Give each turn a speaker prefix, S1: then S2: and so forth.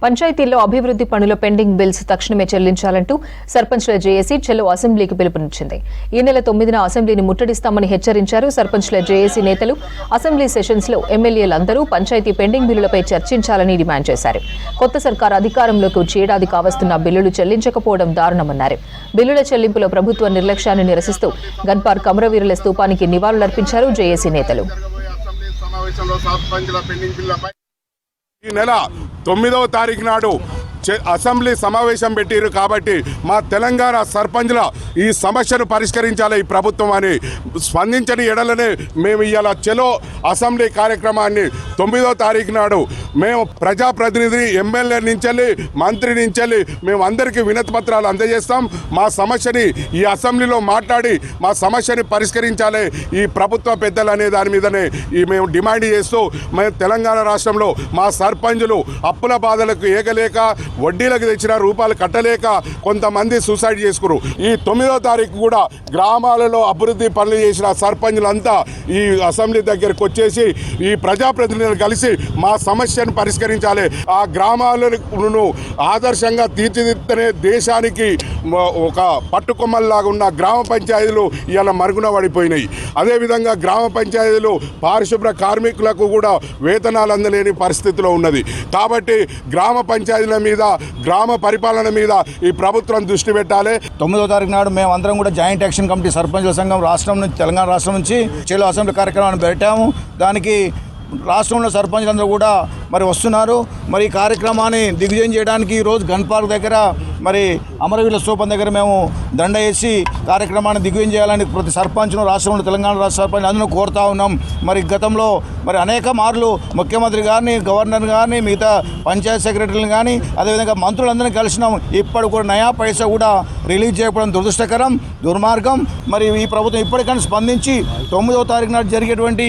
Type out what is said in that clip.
S1: పంచాయతీల్లో అభివృద్ధి పనుల పెండింగ్ బిల్స్ తక్షణమే చెల్లించాలంటూ సర్పంచ్ల జేఏసీ చెలో అసెంబ్లీకి పిలుపునిచ్చింది. ఈ నెల 9న అసెంబ్లీని ముట్టడిస్తామని హెచ్చరించారు సర్పంచ్ల జేఏసీ నేతలు. అసెంబ్లీ సెషన్స్ లో ఎమ్మెల్యేలందరూ పంచాయతీ పెండింగ్ బిల్లులపై చర్చించాలని డిమాండ్ చేశారు. కొత్త సర్కార్ అధికారంలోకి వచ్చి ఏడాది కావస్తున్న బిల్లులు చెల్లించకపోవడం దారుణమన్నారు. బిల్లుల చెల్లింపులో ప్రభుత్వ నిర్లక్ష్యాన్ని నిరసిస్తూ గన్పార్క్ అమరవీరుల స్తూపానికి నివాళులర్పించారు జేఏసీ నేతలు.
S2: ఈ నెల 9వ తారీఖు నాడు అసెంబ్లీ సమావేశం పెట్టారు కాబట్టి మా తెలంగాణ సర్పంచ్ల ఈ సమస్యను పరిష్కరించాలి ఈ ప్రభుత్వం అని స్పందించని ఎడలనే మేము ఇవాళ చెలో అసెంబ్లీ కార్యక్రమాన్ని 9వ తారీఖు నాడు మేము ప్రజాప్రతినిధి ఎమ్మెల్యే నుంచి మంత్రి నుంచి మేము అందరికీ వినతి పత్రాలు అందజేస్తాం. మా సమస్యని ఈ అసెంబ్లీలో మాట్లాడి మా సమస్యని పరిష్కరించాలి ఈ ప్రభుత్వ పెద్దలు అనే దాని మీదనే మేము డిమాండ్ చేస్తూ మేము తెలంగాణ రాష్ట్రంలో మా సర్పంచులు అప్పుల బాధలకు ఏగలేక వడ్డీలకు తెచ్చిన రూపాయలు కట్టలేక కొంతమంది సూసైడ్ చేసుకురు. ఈ 9వ తారీఖు కూడా గ్రామాలలో అభివృద్ధి పనులు చేసిన సర్పంచులంతా ఈ అసెంబ్లీ దగ్గరకు వచ్చేసి ఈ ప్రజాప్రతినిధులు కలిసి మా సమస్యను పరిష్కరించాలి. ఆ గ్రామాలను ఆదర్శంగా తీర్చిదిద్దనే దేశానికి ఒక పట్టుకొమ్మల్లాగా ఉన్న గ్రామ పంచాయతీలు ఇవాళ మరుగున పడిపోయినాయి. అదేవిధంగా గ్రామ పంచాయతీలు పారిశుభ్ర కార్మికులకు కూడా వేతనాలు అందలేని పరిస్థితిలో ఉన్నది. కాబట్టి గ్రామ పంచాయతీల మీద గ్రామ పరిపాలన మీద ఈ ప్రభుత్వం దృష్టి పెట్టాలి.
S3: 9వ తారీఖు నాడు మేము అందరం కూడా జాయింట్ యాక్షన్ కమిటీ సర్పంచుల సంఘం రాష్ట్రం నుంచి తెలంగాణ రాష్ట్రం నుంచి చెలో అసెంబ్లీ కార్యక్రమాన్ని పెట్టాము. దానికి రాష్ట్రంలో సర్పంచులందరూ కూడా మరి వస్తున్నారు. మరి ఈ కార్యక్రమాన్ని దిగ్విజయం చేయడానికి ఈరోజు గన్పార్క్ దగ్గర మరి అమరవీరుల స్తూపం దగ్గర మేము దండ వేసి కార్యక్రమాన్ని దిగ్విజయం చేయాలని ప్రతి సర్పంచ్ను రాష్ట్రంలో తెలంగాణ రాష్ట్ర సర్పంచ్ అందరూ కోరుతా ఉన్నాం. మరి గతంలో మరి అనేక మార్లు ముఖ్యమంత్రి గారిని, గవర్నర్ గారిని, మిగతా పంచాయత్ సెక్రటరీని కానీ అదేవిధంగా మంత్రులందరినీ కలిసినాం. ఇప్పటి కూడా నయా పైసా కూడా రిలీజ్ చేయడం దురదృష్టకరం, దుర్మార్గం. మరి ఈ ప్రభుత్వం ఇప్పటికైనా స్పందించి 9వ తారీఖు నాడు జరిగేటువంటి